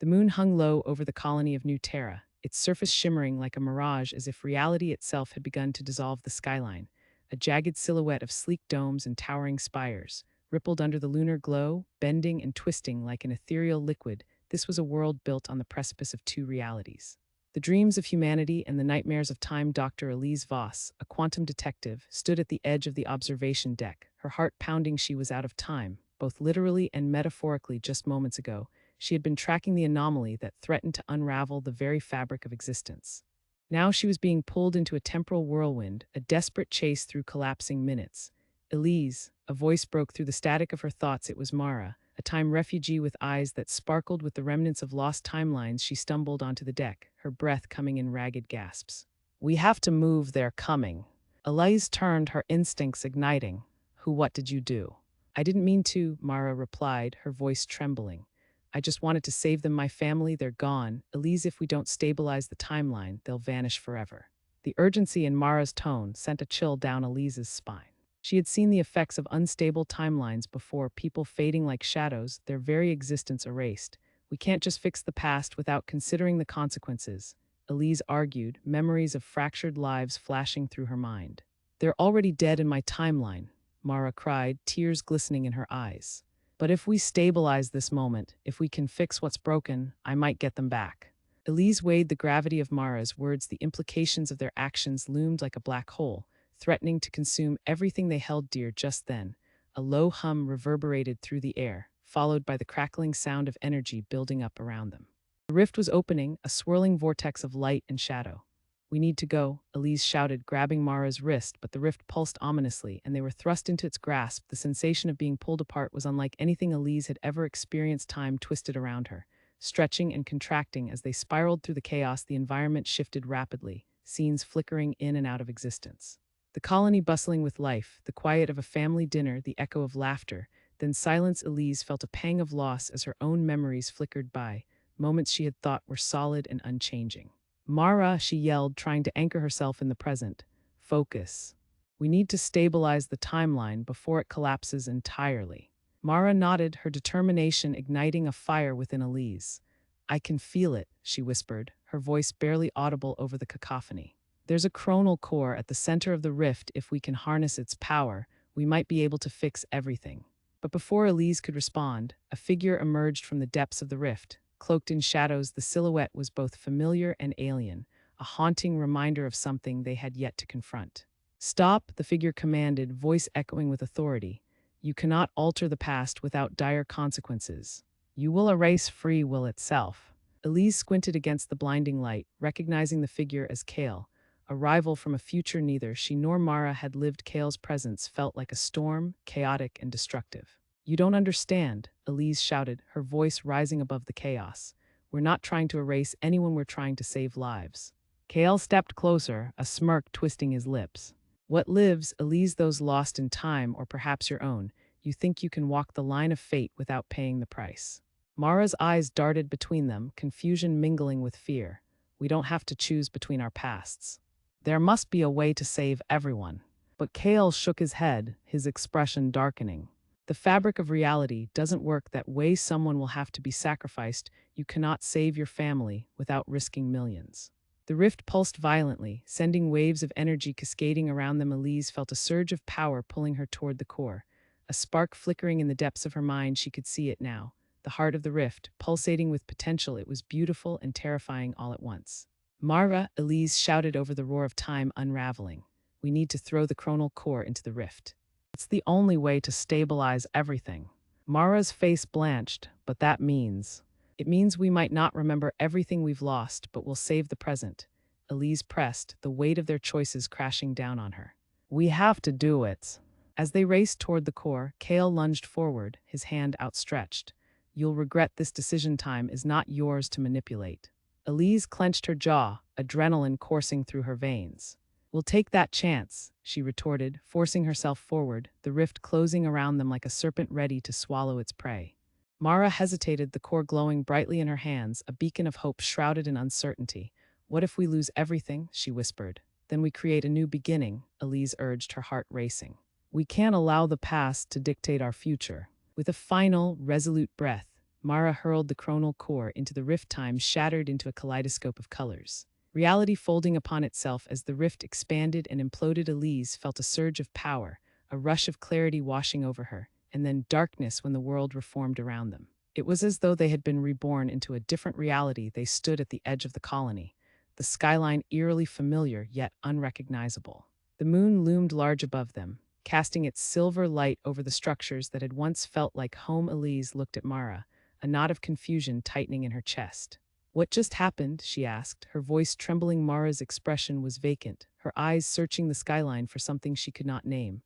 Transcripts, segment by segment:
The moon hung low over the colony of New Terra, its surface shimmering like a mirage as if reality itself had begun to dissolve the skyline. A jagged silhouette of sleek domes and towering spires rippled under the lunar glow, bending and twisting like an ethereal liquid. This was a world built on the precipice of two realities. The dreams of humanity and the nightmares of time. Dr. Elise Voss, a quantum detective, stood at the edge of the observation deck, her heart pounding. She was out of time, both literally and metaphorically. Just moments ago, she had been tracking the anomaly that threatened to unravel the very fabric of existence. Now she was being pulled into a temporal whirlwind, a desperate chase through collapsing minutes. Elise, a voice broke through the static of her thoughts. It was Mara, a time refugee with eyes that sparkled with the remnants of lost timelines. She stumbled onto the deck, her breath coming in ragged gasps. "We have to move, they're coming." Elise turned, her instincts igniting. What did you do?" "I didn't mean to," Mara replied, her voice trembling. "I just wanted to save them, my family. They're gone. Elise, if we don't stabilize the timeline, they'll vanish forever." The urgency in Mara's tone sent a chill down Elise's spine. She had seen the effects of unstable timelines before, people fading like shadows, their very existence erased. "We can't just fix the past without considering the consequences," Elise argued, memories of fractured lives flashing through her mind. "They're already dead in my timeline," Mara cried, tears glistening in her eyes. "But if we stabilize this moment, if we can fix what's broken, I might get them back." Elise weighed the gravity of Mara's words. The implications of their actions loomed like a black hole, threatening to consume everything they held dear. Just then, a low hum reverberated through the air, followed by the crackling sound of energy building up around them. The rift was opening, a swirling vortex of light and shadow. "We need to go," Elise shouted, grabbing Mara's wrist, but the rift pulsed ominously, and they were thrust into its grasp. The sensation of being pulled apart was unlike anything Elise had ever experienced. Time twisted around her, stretching and contracting as they spiraled through the chaos. The environment shifted rapidly, scenes flickering in and out of existence. The colony bustling with life, the quiet of a family dinner, the echo of laughter, then silence. Elise felt a pang of loss as her own memories flickered by, moments she had thought were solid and unchanging. "Mara," she yelled, trying to anchor herself in the present. "Focus. We need to stabilize the timeline before it collapses entirely." Mara nodded, her determination igniting a fire within Elise. "I can feel it," she whispered, her voice barely audible over the cacophony. "There's a chronal core at the center of the rift. If we can harness its power, we might be able to fix everything." But before Elise could respond, a figure emerged from the depths of the rift. Cloaked in shadows, the silhouette was both familiar and alien, a haunting reminder of something they had yet to confront. "Stop," the figure commanded, voice echoing with authority. "You cannot alter the past without dire consequences. You will erase free will itself." Elise squinted against the blinding light, recognizing the figure as Kale, a rival from a future neither she nor Mara had lived. Kale's presence felt like a storm, chaotic and destructive. "You don't understand," Elise shouted, her voice rising above the chaos. "We're not trying to erase anyone, we're trying to save lives." Kale stepped closer, a smirk twisting his lips. "What lives, Elise? Those lost in time, or perhaps your own. You think you can walk the line of fate without paying the price." Mara's eyes darted between them, confusion mingling with fear. "We don't have to choose between our pasts. There must be a way to save everyone." But Kale shook his head, his expression darkening. "The fabric of reality doesn't work that way. Someone will have to be sacrificed. You cannot save your family without risking millions." The rift pulsed violently, sending waves of energy cascading around them. Elise felt a surge of power pulling her toward the core. A spark flickering in the depths of her mind. She could see it now, the heart of the rift, pulsating with potential. It was beautiful and terrifying all at once. "Mara," Elise shouted over the roar of time unraveling. "We need to throw the chronal core into the rift. It's the only way to stabilize everything." Mara's face blanched, but that means... "It means we might not remember everything we've lost, but we'll save the present." Elise pressed, the weight of their choices crashing down on her. "We have to do it." As they raced toward the core, Kale lunged forward, his hand outstretched. "You'll regret this decision. Time is not yours to manipulate." Elise clenched her jaw, adrenaline coursing through her veins. "We'll take that chance," she retorted, forcing herself forward, the rift closing around them like a serpent ready to swallow its prey. Mara hesitated, the core glowing brightly in her hands, a beacon of hope shrouded in uncertainty. "What if we lose everything?" she whispered. "Then we create a new beginning," Elise urged, her heart racing. "We can't allow the past to dictate our future." With a final, resolute breath, Mara hurled the chronal core into the rift time, shattered into a kaleidoscope of colors. Reality folding upon itself as the rift expanded and imploded. Elise felt a surge of power, a rush of clarity washing over her, and then darkness when the world reformed around them. It was as though they had been reborn into a different reality. They stood at the edge of the colony, the skyline eerily familiar yet unrecognizable. The moon loomed large above them, casting its silver light over the structures that had once felt like home. Elise looked at Mara, a knot of confusion tightening in her chest. "What just happened?" she asked, her voice trembling. Mara's expression was vacant, her eyes searching the skyline for something she could not name.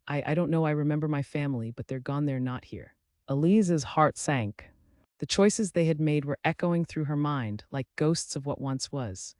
I don't know. I remember my family, but they're gone. They're not here." Elise's heart sank. The choices they had made were echoing through her mind like ghosts of what once was.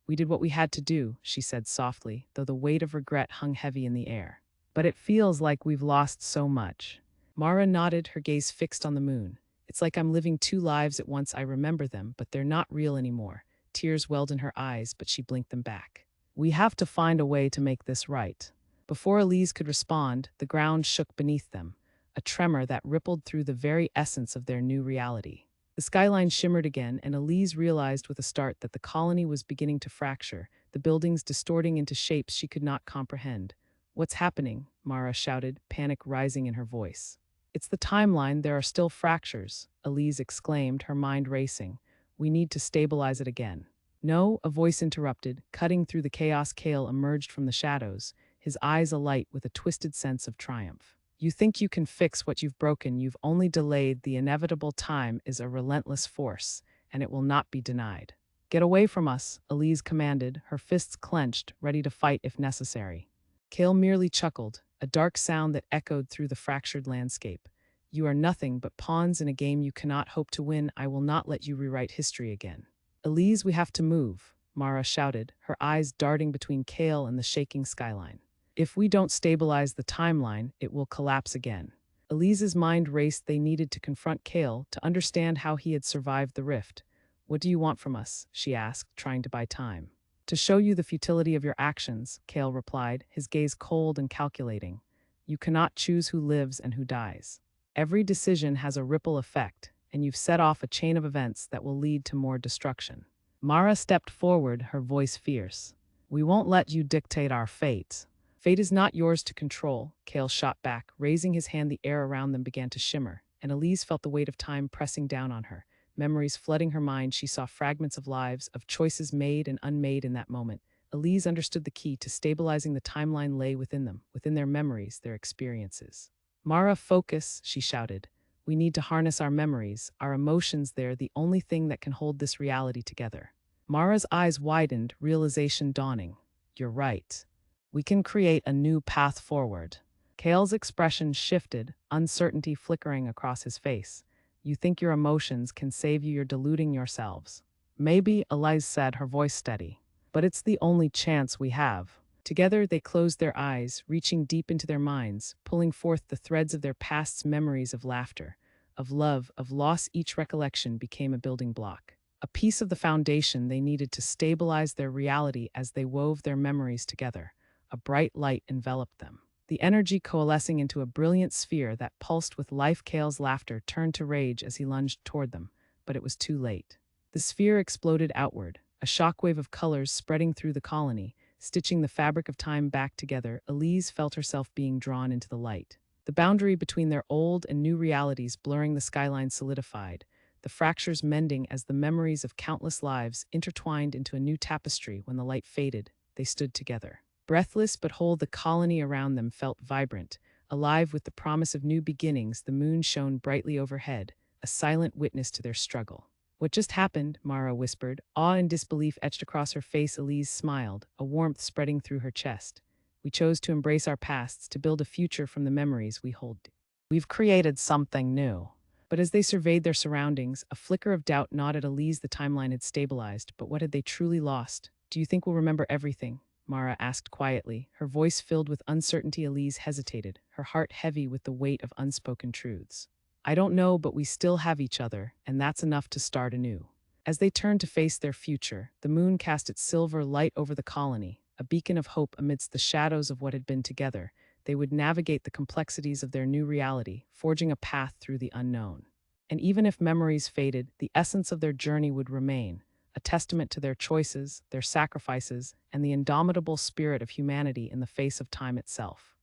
"We did what we had to do," she said softly, though the weight of regret hung heavy in the air. "But it feels like we've lost so much." Mara nodded, her gaze fixed on the moon. "It's like I'm living two lives at once. I remember them, but they're not real anymore." Tears welled in her eyes, but she blinked them back. "We have to find a way to make this right." Before Elise could respond, the ground shook beneath them, a tremor that rippled through the very essence of their new reality. The skyline shimmered again, and Elise realized with a start that the colony was beginning to fracture, the buildings distorting into shapes she could not comprehend. "What's happening?" Mara shouted, panic rising in her voice. "It's the timeline. There are still fractures," Elise exclaimed, her mind racing. "We need to stabilize it again." "No," a voice interrupted, cutting through the chaos. Kale emerged from the shadows, his eyes alight with a twisted sense of triumph. "You think you can fix what you've broken. You've only delayed the inevitable. Time is a relentless force, and it will not be denied." "Get away from us," Elise commanded, her fists clenched, ready to fight if necessary. Kale merely chuckled, a dark sound that echoed through the fractured landscape. "You are nothing but pawns in a game you cannot hope to win. I will not let you rewrite history again." "Elise, we have to move," Mara shouted, her eyes darting between Kale and the shaking skyline. "If we don't stabilize the timeline, it will collapse again." Elise's mind raced. They needed to confront Kale to understand how he had survived the rift. "What do you want from us?" she asked, trying to buy time. "To show you the futility of your actions," Kale replied, his gaze cold and calculating. "You cannot choose who lives and who dies. Every decision has a ripple effect, and you've set off a chain of events that will lead to more destruction." Mara stepped forward, her voice fierce. "We won't let you dictate our fate." "Fate is not yours to control," Kale shot back. Raising his hand, the air around them began to shimmer, and Elise felt the weight of time pressing down on her. Memories flooding her mind, she saw fragments of lives, of choices made and unmade in that moment. Elise understood the key to stabilizing the timeline lay within them, within their memories, their experiences. "Mara, focus," she shouted. "We need to harness our memories, our emotions. They're the only thing that can hold this reality together." Mara's eyes widened, realization dawning. "You're right. We can create a new path forward." Kale's expression shifted, uncertainty flickering across his face. "You think your emotions can save you? You're deluding yourselves." "Maybe," Elise said, her voice steady. "But it's the only chance we have." Together they closed their eyes, reaching deep into their minds, pulling forth the threads of their past's memories of laughter, of love, of loss. Each recollection became a building block, a piece of the foundation they needed to stabilize their reality. As they wove their memories together, a bright light enveloped them, the energy coalescing into a brilliant sphere that pulsed with life. Kale's laughter turned to rage as he lunged toward them, but it was too late. The sphere exploded outward, a shockwave of colors spreading through the colony, stitching the fabric of time back together. Elise felt herself being drawn into the light. The boundary between their old and new realities blurring, the skyline solidified, the fractures mending as the memories of countless lives intertwined into a new tapestry. When the light faded, they stood together, breathless but whole. The colony around them felt vibrant, alive with the promise of new beginnings. The moon shone brightly overhead, a silent witness to their struggle. "What just happened?" Mara whispered, awe and disbelief etched across her face. Elise smiled, a warmth spreading through her chest. "We chose to embrace our pasts, to build a future from the memories we hold. We've created something new." But as they surveyed their surroundings, a flicker of doubt gnawed at Elise. The timeline had stabilized, but what had they truly lost? "Do you think we'll remember everything?" Mara asked quietly, her voice filled with uncertainty. Elise hesitated, her heart heavy with the weight of unspoken truths. "I don't know, but we still have each other, and that's enough to start anew." As they turned to face their future, the moon cast its silver light over the colony, a beacon of hope amidst the shadows of what had been. Together, they would navigate the complexities of their new reality, forging a path through the unknown. And even if memories faded, the essence of their journey would remain, a testament to their choices, their sacrifices, and the indomitable spirit of humanity in the face of time itself.